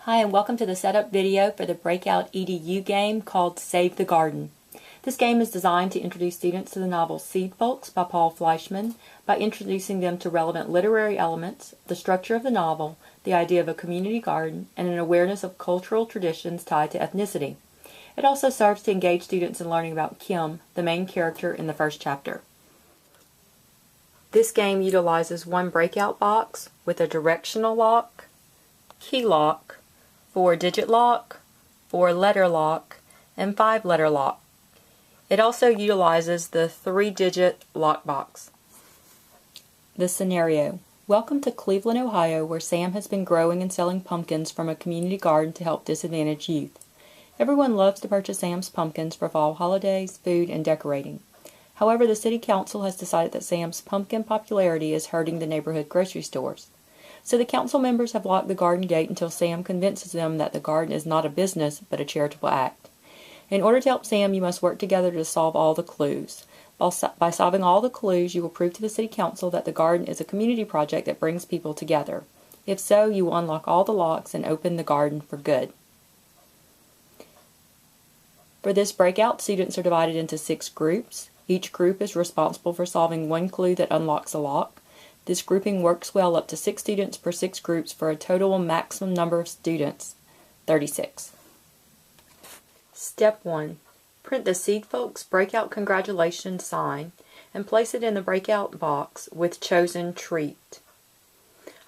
Hi, and welcome to the setup video for the Breakout EDU game called Save the Garden. This game is designed to introduce students to the novel Seedfolks by Paul Fleischman by introducing them to relevant literary elements, the structure of the novel, the idea of a community garden, and an awareness of cultural traditions tied to ethnicity. It also serves to engage students in learning about Kim, the main character in the first chapter. This game utilizes one breakout box with a directional lock, key lock, 4-digit lock, 4-letter lock, and 5-letter lock. It also utilizes the 3-digit lockbox. The scenario. Welcome to Cleveland, Ohio, where Sam has been growing and selling pumpkins from a community garden to help disadvantaged youth. Everyone loves to purchase Sam's pumpkins for fall holidays, food, and decorating. However, the city council has decided that Sam's pumpkin popularity is hurting the neighborhood grocery stores. So the council members have locked the garden gate until Sam convinces them that the garden is not a business but a charitable act. In order to help Sam, you must work together to solve all the clues. By solving all the clues, you will prove to the city council that the garden is a community project that brings people together. If so, you will unlock all the locks and open the garden for good. For this breakout, students are divided into 6 groups. Each group is responsible for solving one clue that unlocks a lock. This grouping works well up to 6 students per 6 groups for a total maximum number of students, 36. Step 1. Print the Seedfolks Breakout Congratulations sign and place it in the breakout box with chosen treat.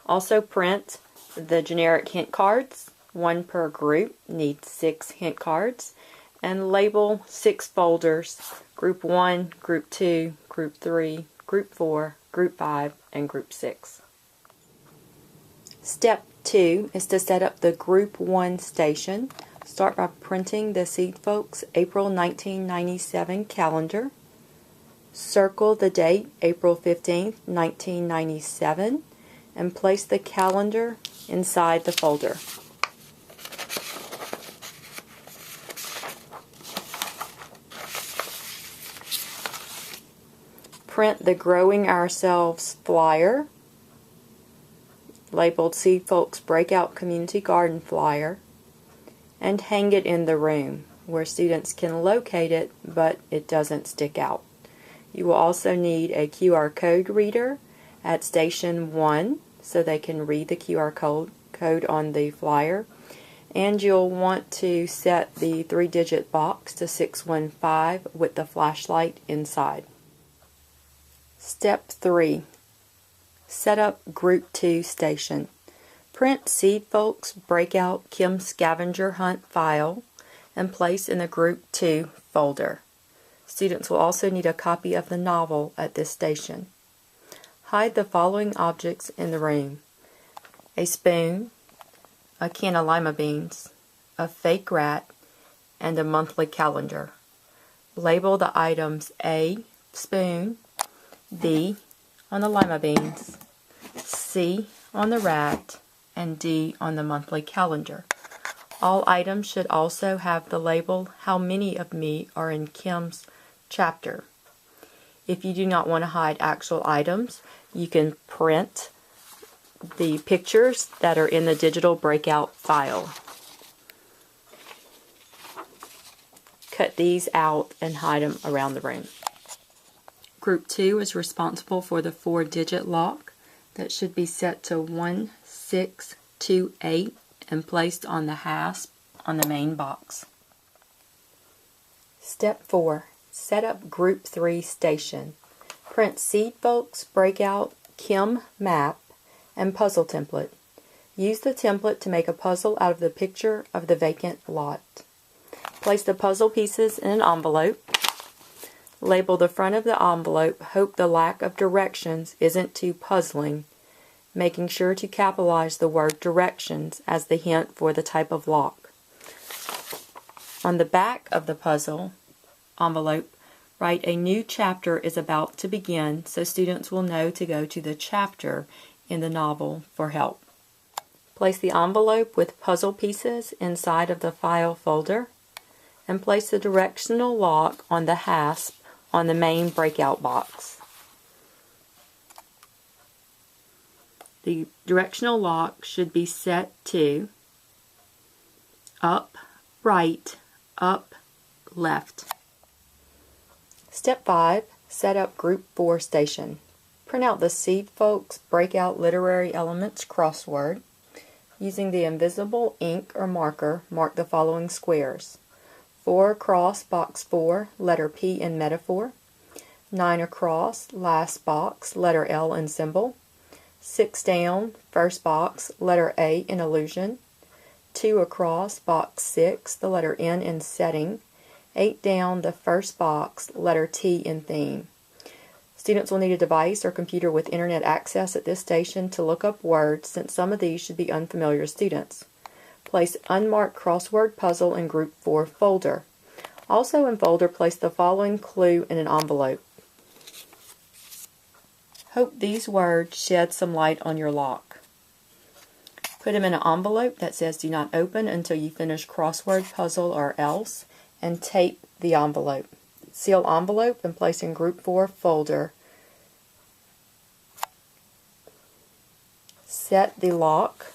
Also print the generic hint cards, 1 per group, needs 6 hint cards, and label 6 folders, Group 1, Group 2, Group 3, Group 4, Group 5, and Group 6. Step 2 is to set up the Group 1 station. Start by printing the Seedfolks April 1997 calendar. Circle the date April 15th, 1997, and place the calendar inside the folder. Print the Growing Ourselves flyer, labeled Seedfolks Breakout Community Garden flyer, and hang it in the room where students can locate it, but it doesn't stick out. You will also need a QR code reader at Station 1 so they can read the QR code on the flyer, and you'll want to set the 3-digit box to 615 with the flashlight inside. Step 3. Set up Group 2 station. Print Seedfolks Breakout Kim Scavenger Hunt file and place in the Group 2 folder. Students will also need a copy of the novel at this station. Hide the following objects in the room: a spoon, a can of lima beans, a fake rat, and a monthly calendar. Label the items A, spoon, B, on the lima beans, C, on the rat, and D, on the monthly calendar. All items should also have the label "How many of me are in Kim's chapter." If you do not want to hide actual items, you can print the pictures that are in the digital breakout file. Cut these out and hide them around the room. Group 2 is responsible for the 4-digit lock that should be set to 1628 and placed on the hasp on the main box. Step 4. Set up Group 3 station. Print Seedfolks Breakout Kim map and puzzle template. Use the template to make a puzzle out of the picture of the vacant lot. Place the puzzle pieces in an envelope. Label the front of the envelope. Hope the lack of directions isn't too puzzling, making sure to capitalize the word directions as the hint for the type of lock. On the back of the puzzle envelope, write "A new chapter is about to begin," so students will know to go to the chapter in the novel for help. Place the envelope with puzzle pieces inside of the file folder and place the directional lock on the hasp on the main breakout box. The directional lock should be set to up, right, up, left. Step 5. Set up Group 4 station. Print out the Seedfolks Breakout Literary Elements crossword. Using the invisible ink or marker, mark the following squares. 4 across, box 4, letter P in metaphor. 9 across, last box, letter L in symbol. 6 down, first box, letter A in illusion. 2 across, box 6, the letter N in setting. 8 down, the first box, letter T in theme. Students will need a device or computer with internet access at this station to look up words, since some of these should be unfamiliar to students. Place unmarked crossword puzzle in Group 4 folder. Also in folder, place the following clue in an envelope. Hope these words shed some light on your lock. Put them in an envelope that says do not open until you finish crossword puzzle or else, and tape the envelope. Seal envelope and place in Group 4 folder. Set the lock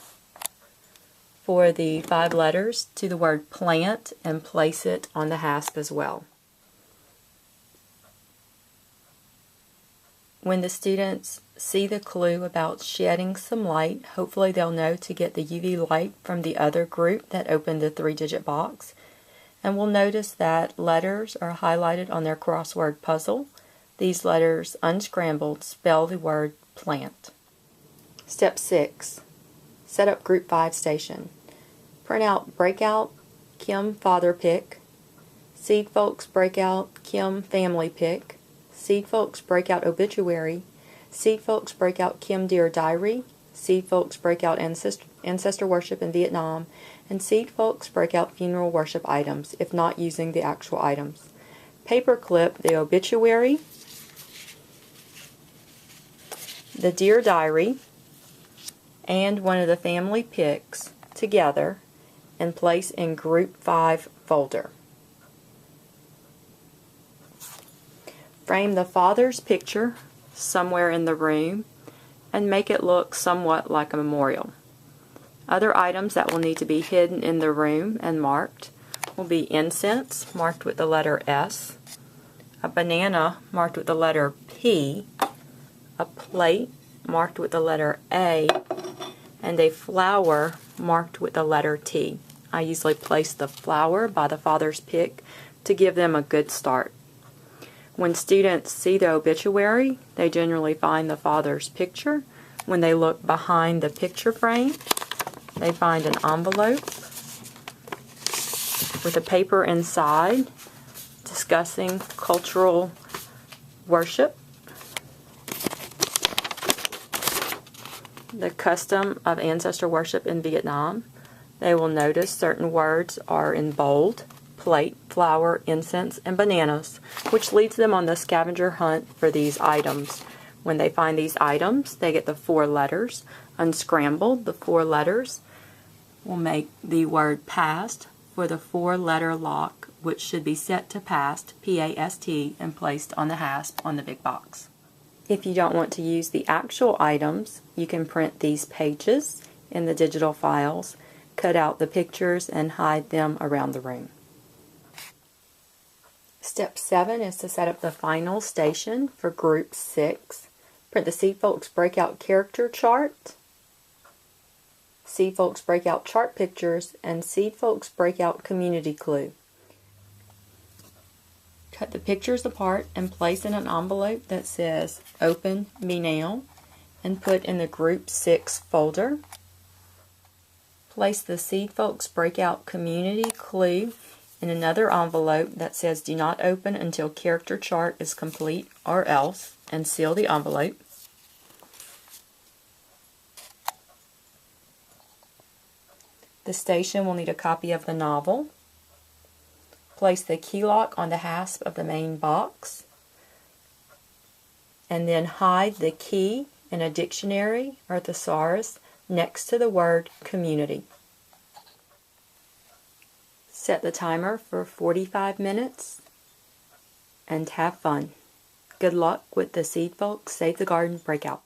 for the 5 letters to the word plant and place it on the hasp as well. When the students see the clue about shedding some light, hopefully they'll know to get the UV light from the other group that opened the 3-digit box. And we'll notice that letters are highlighted on their crossword puzzle. These letters, unscrambled, spell the word plant. Step 6. Set up Group 5 station. Print out Breakout Kim Father Pick, Seedfolks Breakout Kim Family Pick, Seedfolks Breakout Obituary, Seedfolks Breakout Kim Dear Diary, Seedfolks Breakout Ancestor Worship in Vietnam, and Seedfolks Breakout Funeral Worship items, if not using the actual items. Paperclip the obituary, the Dear Diary, and one of the family picks together and place in Group 5 folder. Frame the father's picture somewhere in the room and make it look somewhat like a memorial. Other items that will need to be hidden in the room and marked will be incense, marked with the letter S, a banana marked with the letter P, a plate marked with the letter A, and a flower marked with the letter T. I usually place the flower by the father's pick to give them a good start. When students see the obituary, they generally find the father's picture. When they look behind the picture frame, they find an envelope with a paper inside discussing cultural worship, the custom of ancestor worship in Vietnam. They will notice certain words are in bold: plate, flower, incense, and bananas, which leads them on the scavenger hunt for these items. When they find these items, they get the 4 letters. Unscrambled, the 4 letters will make the word past for the 4-letter lock, which should be set to past, P-A-S-T, and placed on the hasp on the big box. If you don't want to use the actual items, you can print these pages in the digital files, cut out the pictures, and hide them around the room. Step 7 is to set up the final station for Group 6. Print the Seedfolks Breakout Character Chart, Seedfolks Breakout Chart Pictures, and Seedfolks Breakout Community Clue. Cut the pictures apart and place in an envelope that says Open Me Now and put in the Group 6 folder. Place the Seedfolks Breakout Community Clue in another envelope that says Do Not Open Until Character Chart is Complete or Else, and seal the envelope. The station will need a copy of the novel. Place the key lock on the hasp of the main box, and then hide the key in a dictionary or thesaurus next to the word community. Set the timer for 45 minutes and have fun. Good luck with the Seedfolks Save the Garden Breakout.